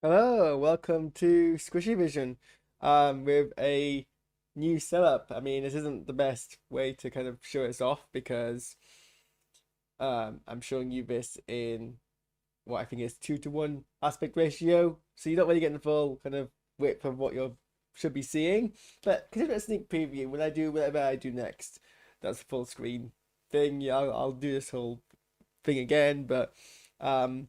Hello, welcome to SquishiVision with a new setup. I mean, this isn't the best way to kind of show this off because I'm showing you this in what I think is 2-to-1 aspect ratio, so you're not really getting the full kind of width of what you should be seeing. But consider it a sneak preview. When I do whatever I do next, that's a full screen thing. Yeah, I'll do this whole thing again, but um.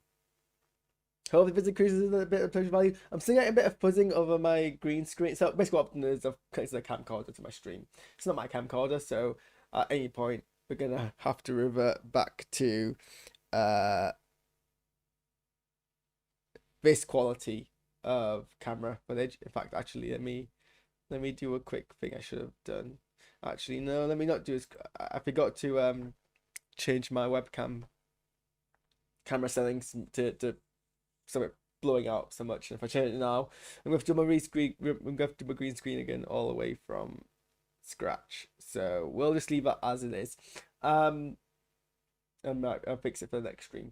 Hopefully this increases a little bit of picture value. I'm seeing a bit of fuzzing over my green screen. So basically what I've done is I've connected a camcorder to my stream. It's not my camcorder, so at any point we're gonna have to revert back to uh this quality of camera footage. In fact, actually let me do a quick thing I should have done. Actually, no, let me not do this. I forgot to change my webcam camera settings to so it blowing out so much. And if I change it now, I'm going to do my green screen again all the way from scratch. So we'll just leave that as it is. And I'll fix it for the next stream,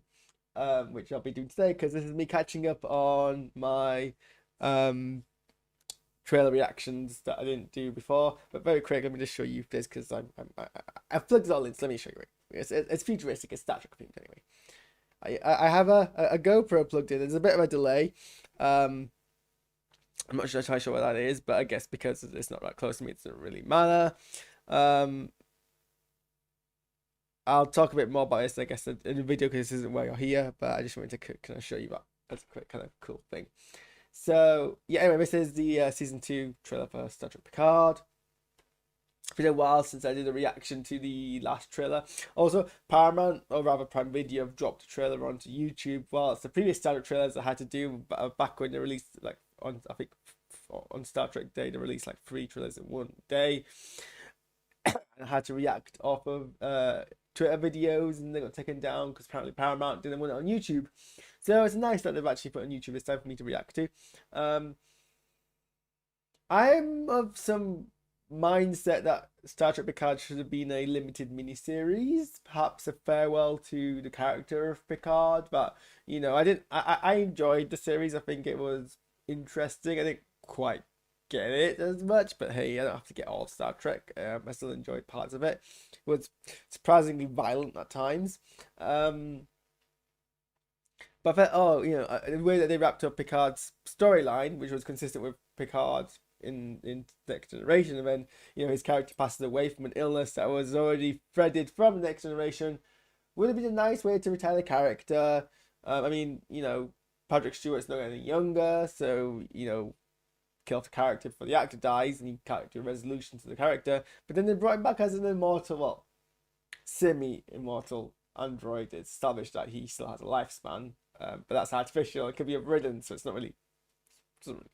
which I'll be doing today because this is me catching up on my trailer reactions that I didn't do before. But very quick, let me just show you this because I've plugged it all in. So let me show you it. It's futuristic. It's Star Trek themed anyway. I have a GoPro plugged in. There's a bit of a delay. I'm not sure what that is, but I guess because it's not that close to me, it doesn't really matter. I'll talk a bit more about this, I guess, in the video because this isn't why you're here, but I just wanted to kind of show you that as a quick kind of cool thing. So yeah, anyway, this is the season 2 trailer for Star Trek Picard. It's been a while since I did a reaction to the last trailer. Also, Paramount, or rather Prime Video, have dropped a trailer onto YouTube. Well, it's the previous Star Trek trailers I had to do back when they released, like, on, I think, on Star Trek Day, they released like 3 trailers in one day. And I had to react off of Twitter videos, and they got taken down because apparently Paramount didn't want it on YouTube. So it's nice that they've actually put on YouTube this time for me to react to. I'm of some mindset that Star Trek Picard should have been a limited miniseries, perhaps a farewell to the character of Picard. But you know, I enjoyed the series. I think it was interesting. I didn't quite get it as much, but hey, I don't have to get all of Star Trek. I still enjoyed parts of it. It was surprisingly violent at times. But I felt, oh, you know, the way that they wrapped up Picard's storyline, which was consistent with Picard in Next Generation, and then you know his character passes away from an illness that was already threaded from Next Generation, would have been a nice way to retire the character. I mean, you know, Patrick Stewart's not getting younger, so you know, kill off the character before the actor dies, and you can't do a resolution to the character. But then they brought him back as an immortal, well, semi-immortal android. It's established that he still has a lifespan, but that's artificial. It could be overridden, so it's not really. Doesn't really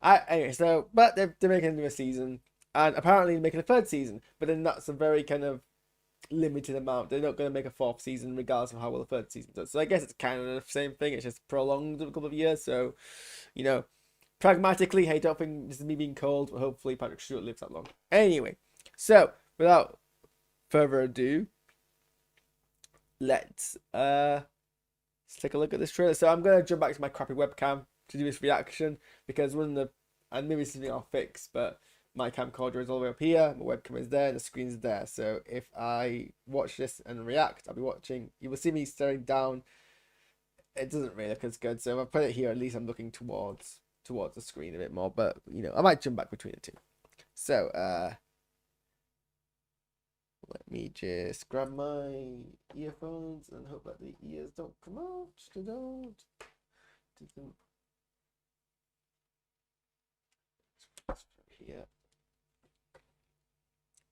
well, anyway, so but they're making a new season, and apparently they're making a 3rd season, but then that's a very kind of limited amount. They're not going to make a 4th season regardless of how well the 3rd season does. So I guess it's kind of the same thing. It's just prolonged a couple of years. So, you know, pragmatically, hey, don't think this is me being cold, but hopefully Patrick Stewart lives that long. Anyway, so without further ado, let's take a look at this trailer. So I'm gonna jump back to my crappy webcam to do this reaction because one of the, and maybe something I'll fix, but my camcorder is all the way up here, my webcam is there, and the screen's there. So if I watch this and react, I'll be watching, you will see me staring down. It doesn't really look as good, so if I put it here, at least I'm looking towards the screen a bit more, but you know, I might jump back between the two. So let me just grab my earphones and hope that the ears don't come out. They don't. Here.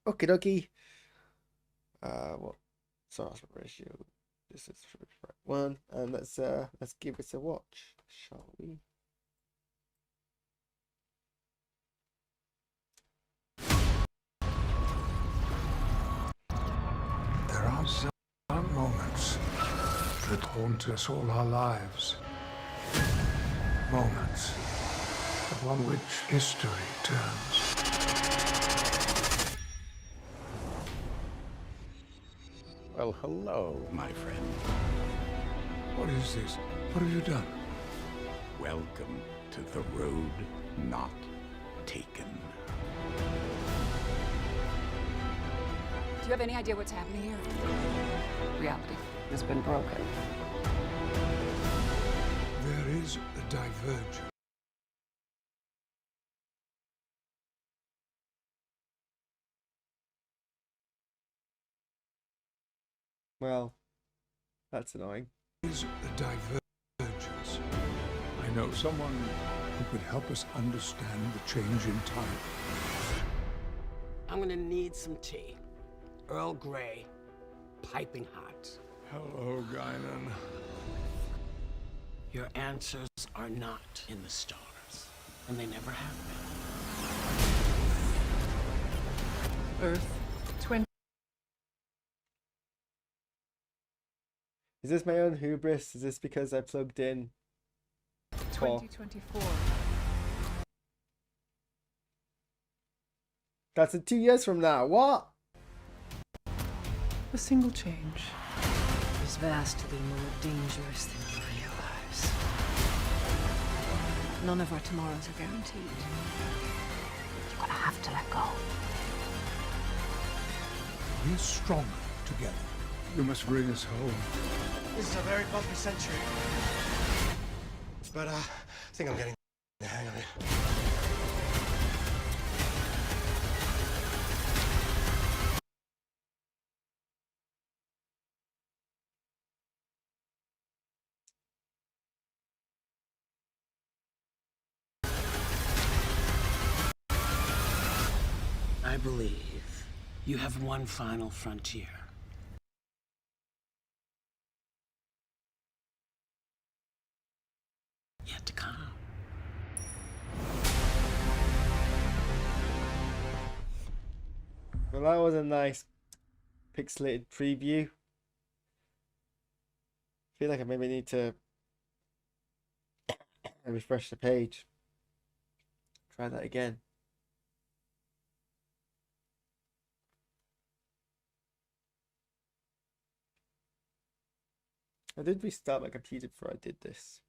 Okie dokie. What? So aspect ratio. This is the right one, and let's give this a watch, shall we? There are some moments that haunt us all our lives. Moments upon which history turns. Well, hello, my friend. What is this? What have you done? Welcome to the road not taken. Do you have any idea what's happening here? Reality has been broken. There is a divergence. Well, that's annoying. There is a divergence. I know someone who could help us understand the change in time. I'm gonna need some tea. Earl Grey, piping hot. Hello, Guinan. Your answers are not in the stars, and they never have been. Earth 20. Is this my own hubris? Is this because I plugged in 2024. That's in 2 years from now. What? A single change is vastly more dangerous than you realize. None of our tomorrows are guaranteed. You're gonna have to let go. We're stronger together. You must bring us home. This is a very bumpy century. But I think I'm getting the hang of it. I believe you have one final frontier. Yet to come. Well, that was a nice pixelated preview. I feel like I maybe need to refresh the page. Try that again. I did restart my computer before I did this.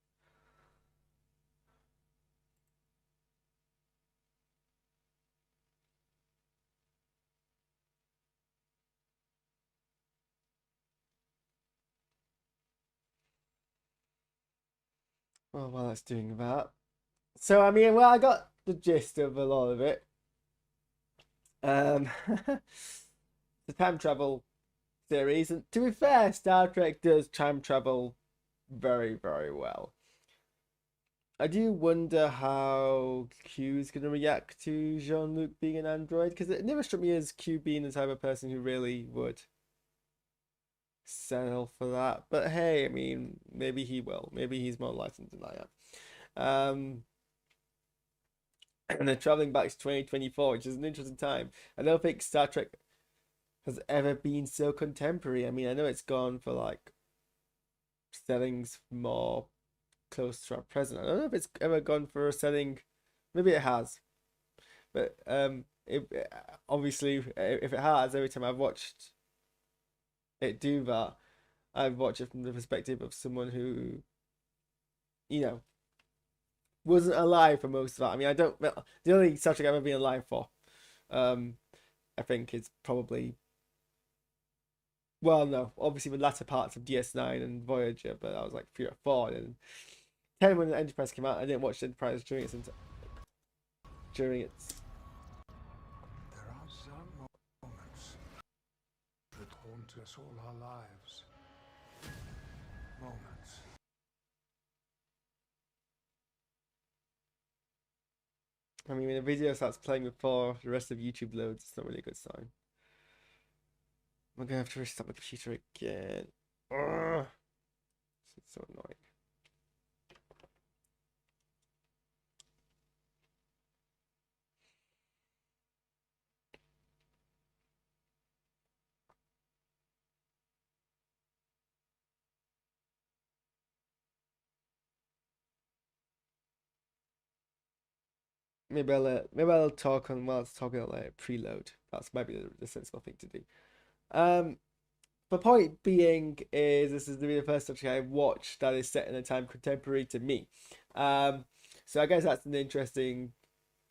Well, while it's doing that. So, I mean, well, I got the gist of a lot of it. The time travel series, and to be fair, Star Trek does time travel very, very well. I do wonder how Q is going to react to Jean-Luc being an android, because it never struck me as Q being the type of person who really would settle for that. But hey, I mean, maybe he will. Maybe he's more enlightened than I am. And they're traveling back to 2024, which is an interesting time. I don't think Star Trek has ever been so contemporary. I mean, I know it's gone for like settings more close to our present. I don't know if it's ever gone for a setting. Maybe it has, but obviously, if it has, every time I've watched it do that, I've watched it from the perspective of someone who, wasn't alive for most of that. I mean, the only Star Trek I've ever been alive for, I think is probably. Well, no, obviously the latter parts of DS9 and Voyager, but I was like 3 or 4, and 10 when the Enterprise came out. I didn't watch the Enterprise during its. There are some moments that haunt us all our lives. Moments. I mean, when a video starts playing before the rest of YouTube loads, it's not really a good sign. I'm gonna have to restart my computer again. Ugh. It's so annoying. Maybe I'll talk on while it's talking about like preload. That's maybe the sensible thing to do. The point being is this is the first subject I watched that is set in a time contemporary to me. So I guess that's an interesting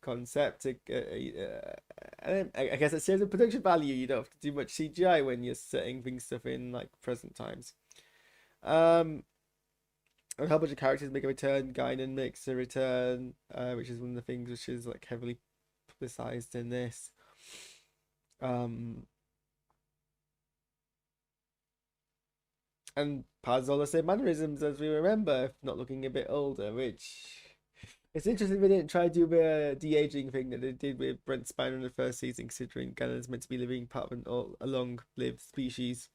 concept. And I guess it saves the production value. You don't have to do much CGI when you're setting things stuff in like present times. A whole bunch of characters make a return. Guinan makes a return, which is one of the things which is like heavily publicized in this. And has all the same mannerisms as we remember, if not looking a bit older, which it's interesting they didn't try to do a de-aging thing that they did with Brent Spiner in the first season, considering Guinan's meant to be living part of a long-lived species.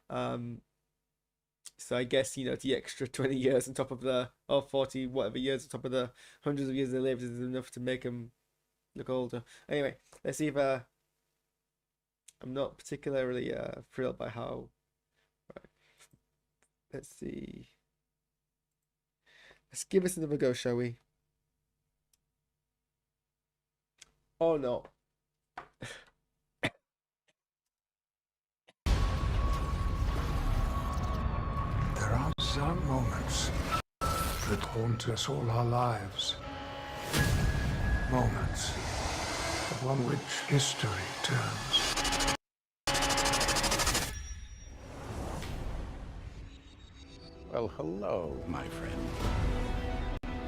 So I guess, the extra 20 years on top of or 40 whatever years on top of the hundreds of years they lived is enough to make them look older. Anyway, let's see if I'm not particularly thrilled by how. Right. Let's see. Let's give this another go, shall we? Oh no. There are some moments that haunt us all our lives. Moments upon which history turns. Well, hello, my friend.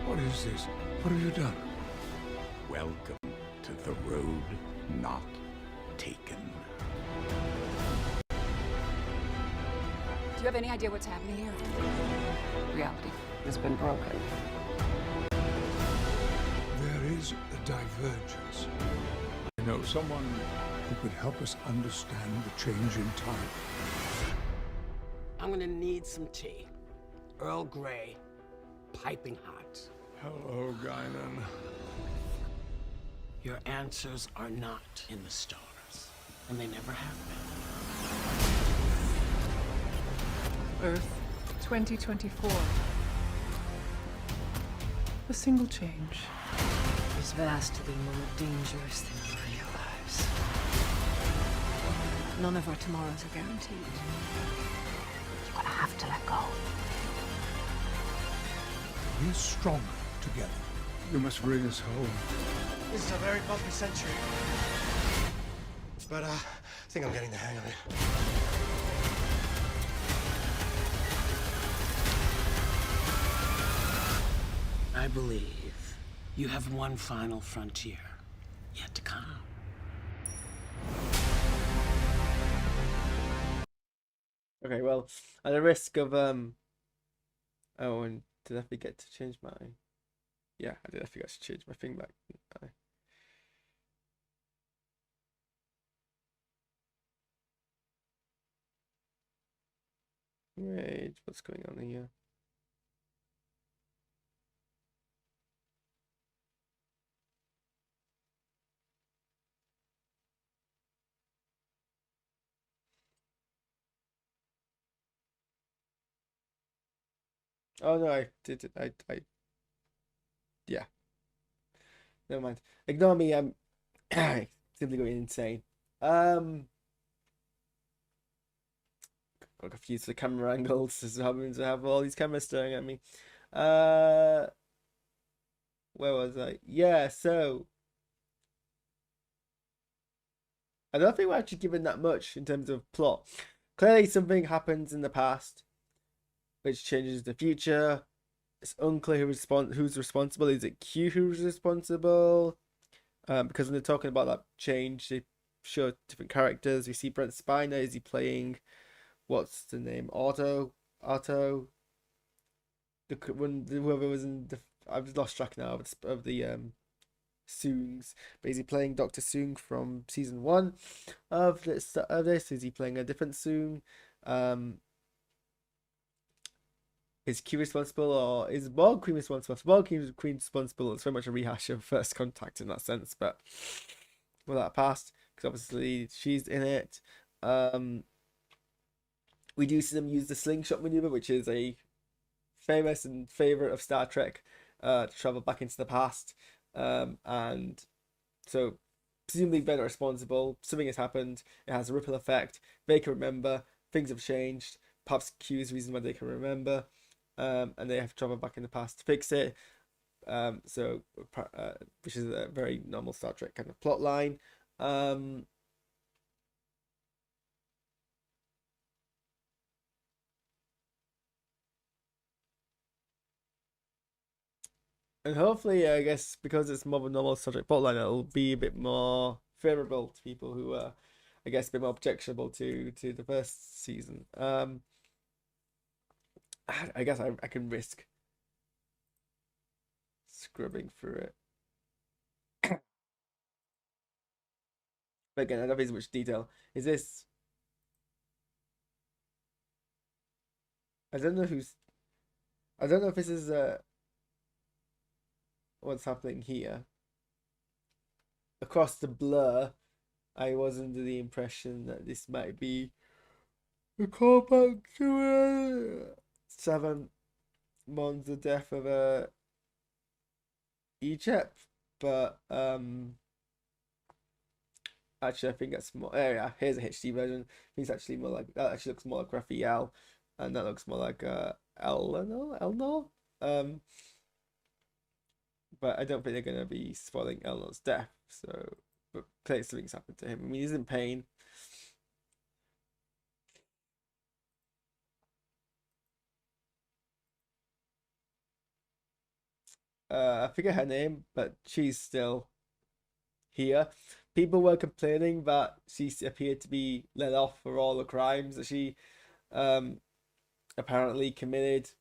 What is this? What have you done? Welcome to the road not taken. Do you have any idea what's happening here? Reality has been broken. There is a divergence. I know someone who could help us understand the change in time. I'm gonna need some tea. Earl Grey, piping hot. Hello, Guinan. Your answers are not in the stars, and they never have been. Earth 2024. A single change. Is vastly more dangerous than you realize. None of our tomorrows are guaranteed. You're gonna have to let go. We're stronger together. You must bring us home. This is a very bumpy century. But I think I'm getting the hang of it. I believe you have one final frontier yet to come. Okay, well, at the risk of oh, and did I forget to change my? Yeah, I did. I forgot to change my thing back. Wait, what's going on here? Oh no, I did it. Yeah. Never mind. Ignore me. I'm simply going insane. Got confused with the camera angles. This happens to have all these cameras staring at me. Where was I? Yeah. So I don't think we're actually given that much in terms of plot. Clearly, something happens in the past which changes the future. It's unclear who's responsible. Is it Q who's responsible? Because when they're talking about that change, they show different characters. We see Brent Spiner. Is he playing? What's the name? Otto. Whoever was in the. I've lost track now of the Soongs. But is he playing Dr. Soong from season 1 of this? Is he playing a different Soong? Is Q responsible or is Borg Queen responsible? Borg Queen responsible. It's very much a rehash of First Contact in that sense, but well, that passed because obviously she's in it. We do see them use the slingshot maneuver, which is a famous and favorite of Star Trek, to travel back into the past. And so presumably they're not responsible. Something has happened. It has a ripple effect. They can remember. Things have changed. Perhaps Q's reason why they can remember. And they have to travel back in the past to fix it. So which is a very normal Star Trek kind of plot line. And hopefully, I guess because it's more of a normal Star Trek plotline, it'll be a bit more favorable to people who are, I guess, a bit more objectionable to the first season. I guess I can risk scrubbing through it. But again, I don't think it's much detail. Is this? I don't know who's. I don't know if this is what's happening here. Across the blur, I was under the impression that this might be a callback to 7 months the death of Egypt, but actually I think that's more. Oh yeah, here's a HD version. I think it's actually more like that. Actually looks more like Raphael, and that looks more like Elnor. But I don't think they're gonna be spoiling Elnor's death. So, but clearly something's happened to him. I mean, he's in pain. I forget her name, but she's still here. People were complaining that she appeared to be let off for all the crimes that she apparently committed.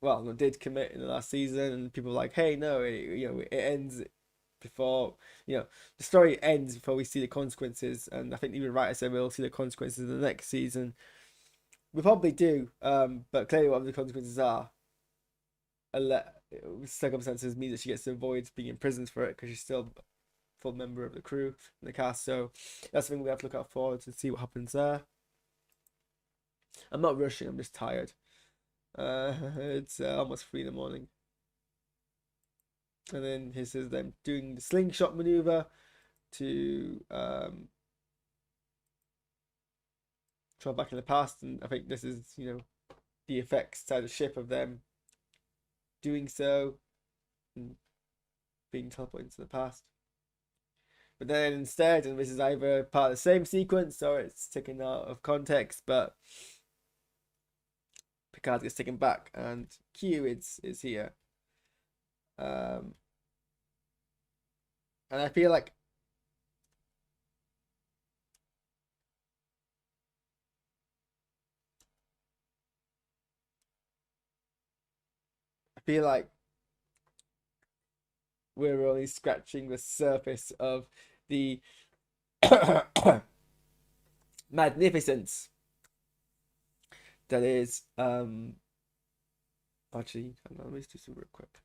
Well, no, did commit in the last season, and people were like, "Hey, no, it ends before the story ends before we see the consequences." And I think even writer said we'll see the consequences in the next season. We probably do, but clearly, whatever the consequences are, circumstances mean that she gets to avoid being imprisoned for it because she's still a full member of the crew and the cast. So that's something we have to look out for to see what happens there. I'm not rushing. I'm just tired. It's almost 3 in the morning. And then this is them doing the slingshot maneuver to travel back in the past, and I think this is the effects side of the ship of them doing so and being teleported into the past. But then instead, and this is either part of the same sequence or it's taken out of context, but Picard gets taken back and Q is here. And I feel like we're only scratching the surface of the magnificence that is actually, hang on, let me just do some real quick.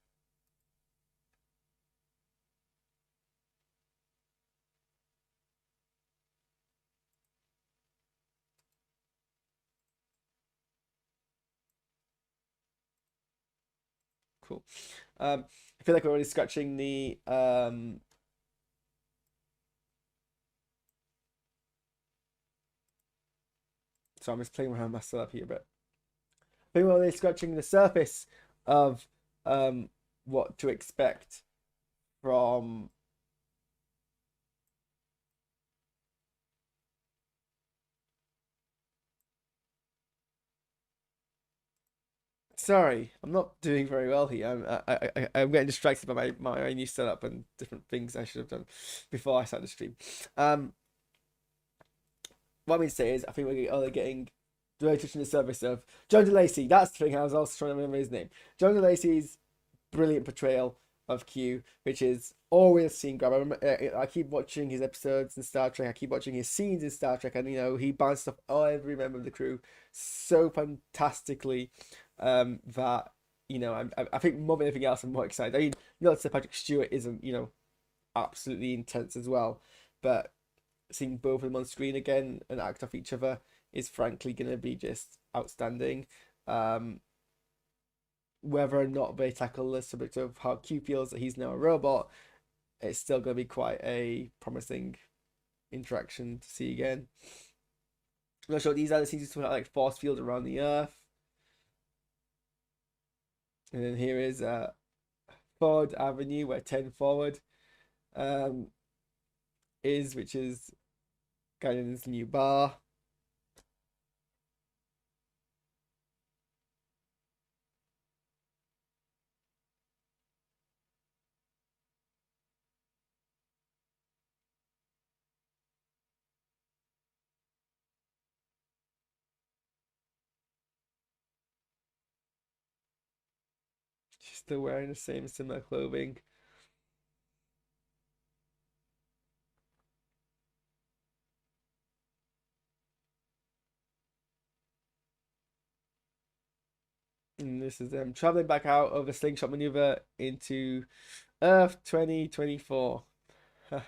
Cool. I feel like we're already scratching the so I'm just playing around myself here, but I think we're only scratching the surface of what to expect from Sorry, I'm not doing very well here. I'm getting distracted by my new setup and different things I should have done before I started the stream. What I mean to say is, I think we're only getting really touching the surface of John DeLacy. That's the thing I was also trying to remember his name. John DeLacy's brilliant portrayal of Q, which is always scene grab. I keep watching his episodes in Star Trek. I keep watching his scenes in Star Trek, and he bounces off every member of the crew so fantastically that I think more than anything else, I'm more excited. I mean, not to say Patrick Stewart isn't absolutely intense as well, but seeing both of them on screen again and act off each other is frankly going to be just outstanding. Whether or not they tackle the subject of how Q feels that he's now a robot, it's still going to be quite a promising interaction to see again. I'm not sure what these are. There seems to be like force field around the Earth. And then here is Forward Avenue, where 10 Forward is, which is Guardian's new bar. She's still wearing the same similar clothing. And this is them traveling back out of a slingshot maneuver into Earth 2024. And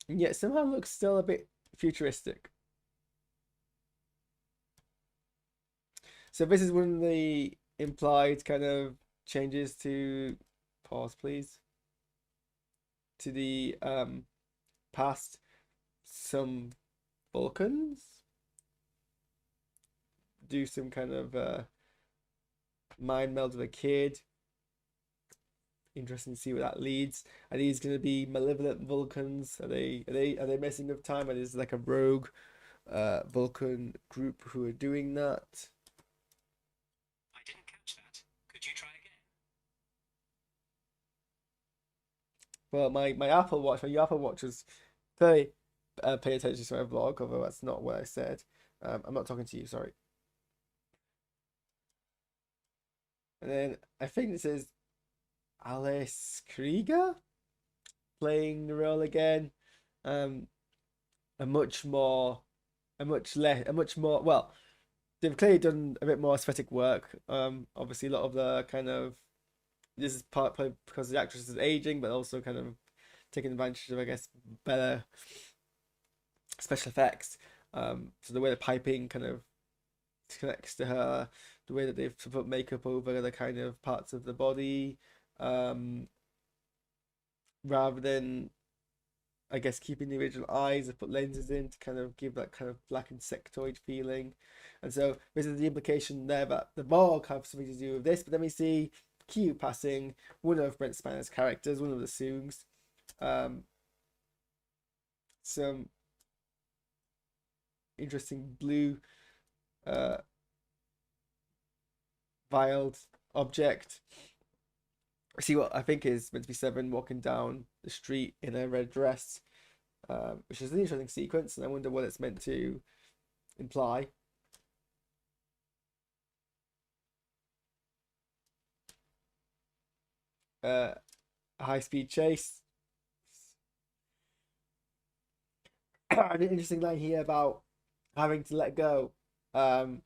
yet somehow looks still a bit futuristic. So this is one of the implied kind of changes to, pause please, to the past. Some Vulcans do some kind of mind meld with a kid. Interesting to see where that leads. Are these going to be malevolent Vulcans? Are they messing with time? Or is like a rogue Vulcan group who are doing that? I didn't catch that. Could you try again? Well, my Apple Watch, my Apple Watch was very pay attention to my vlog, although that's not what I said. I'm not talking to you, sorry. And then I think this is Alice Krieger playing the role again. Well, they've clearly done a bit more aesthetic work. Obviously a lot of the kind of, this is partly because the actress is aging, but also kind of taking advantage of, I guess, better special effects. So the way the piping kind of connects to her, the way that they've put makeup over the kind of parts of the body, rather than, I guess, keeping the original eyes, they've put lenses in to kind of give that kind of black insectoid feeling. And so this is the implication there that the Borg have something to do with this. But then we see Q passing one of Brent Spiner's characters, one of the Soogs. Some interesting blue vialed object. I see what I think is meant to be Seven walking down the street in a red dress, which is an interesting sequence, and I wonder what it's meant to imply. A high-speed chase. An interesting line here about having to let go of,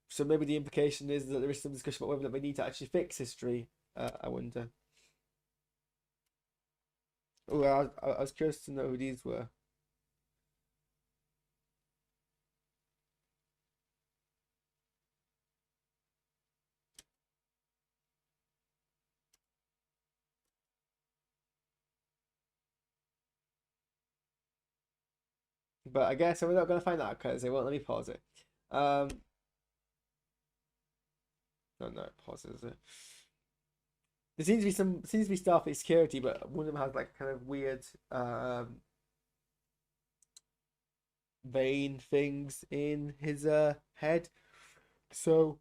so maybe the implication is that there is some discussion about whether we need to actually fix history. I wonder. Oh, I was curious to know who these were. But I guess we're not going to find out because they won't let me pause it. No, it pauses it. There seems to be Starfleet security, but one of them has like kind of weird vein things in his head. So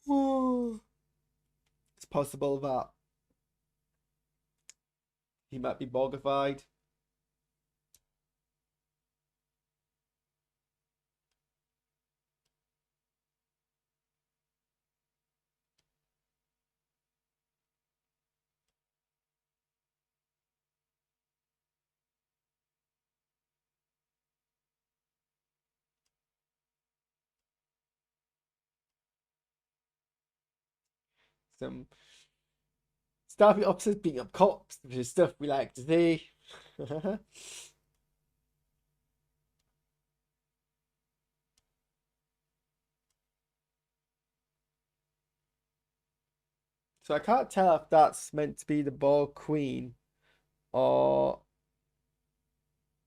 it's possible that he might be Borgified. Some Starfleet officers beating up cops, which is stuff we like to see. So I can't tell if that's meant to be the Borg Queen or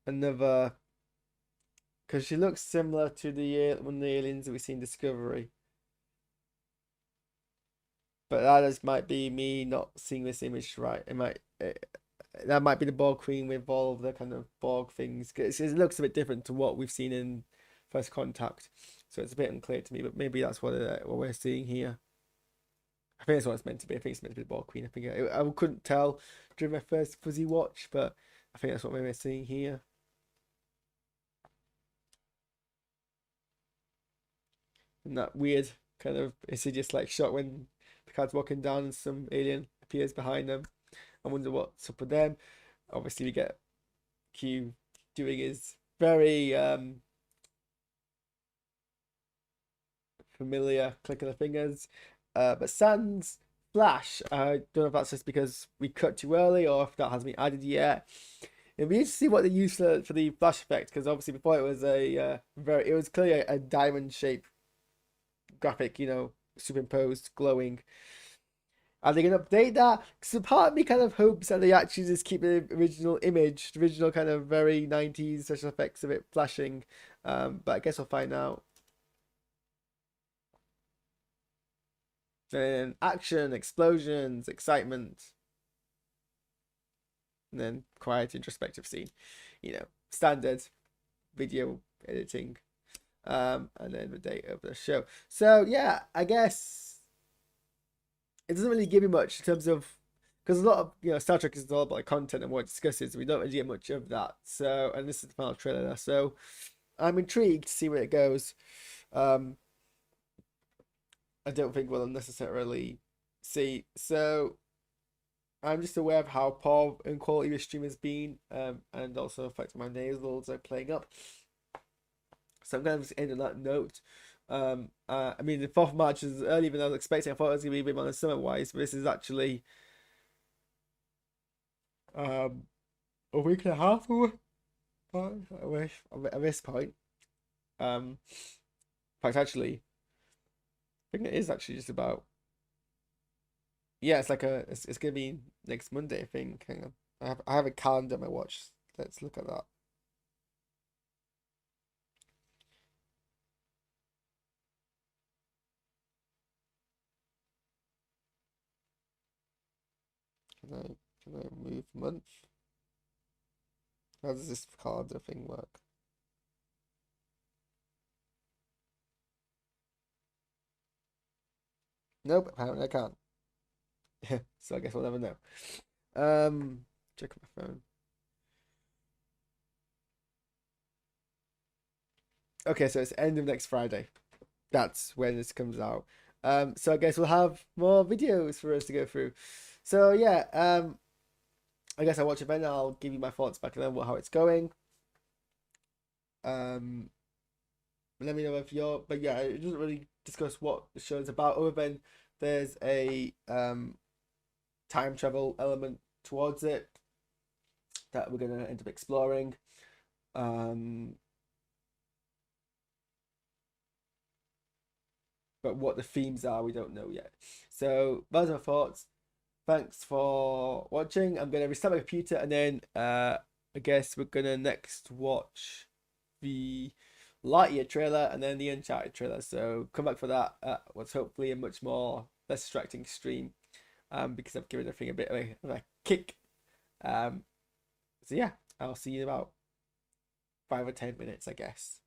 another because she looks similar to the one of the aliens that we see in Discovery. But that just might be me not seeing this image right. That might be the Borg Queen with all of the kind of Borg things. It looks a bit different to what we've seen in First Contact, so it's a bit unclear to me. But maybe that's what we're seeing here. I think that's what it's meant to be. I think it's meant to be the Borg Queen. I think I couldn't tell during my first fuzzy watch, but I think that's what we're seeing here. And that weird kind of insidious like shot when Picard's walking down and some alien appears behind them. I wonder what's up with them. Obviously, we get Q doing his very familiar click of the fingers. But sans flash, I don't know if that's just because we cut too early or if that hasn't been added yet. It'll be interesting to see what they use for the flash effect, because obviously before it was it was clearly a diamond shape graphic, superimposed, glowing. Are they going to update that? So part of me kind of hopes that they actually just keep the original image, the original kind of very 90s special effects of it flashing. But I guess we'll find out. Then action, explosions, excitement. And then quiet introspective scene. Standard video editing. And then the date of the show. So yeah, I guess it doesn't really give you much in terms of, because a lot of Star Trek is all about content and what it discusses. We don't really get much of that. So, and this is the final trailer. So I'm intrigued to see where it goes. I don't think we'll necessarily see. So I'm just aware of how poor and quality the stream has been, and also the fact my nasals are playing up. So I'm going to just end on that note. I mean, the 4th of March is earlier than I was expecting. I thought it was going to be a bit more summer-wise, but this is actually a week and a half away at this point. In fact, actually, I think it is actually just about. Yeah, it's like it's going to be next Monday, I think. Hang on. I have a calendar on my watch. Let's look at that. Can I move month? How does this calendar thing work? Nope, apparently I can't. So I guess we'll never know. Check my phone. Okay, so it's end of next Friday. That's when this comes out. So I guess we'll have more videos for us to go through. So yeah, I guess I'll watch it then. I'll give you my thoughts back and then how it's going. Let me know if you're. But yeah, it doesn't really discuss what the show is about, other than there's a time travel element towards it that we're gonna end up exploring. But what the themes are, we don't know yet. So those are my thoughts. Thanks for watching. I'm gonna restart my computer and then I guess we're gonna next watch the Lightyear trailer and then the Uncharted trailer. So come back for that. What's hopefully a much more less distracting stream, because I've given everything a bit of a kick. So yeah, I'll see you in about 5 or 10 minutes, I guess.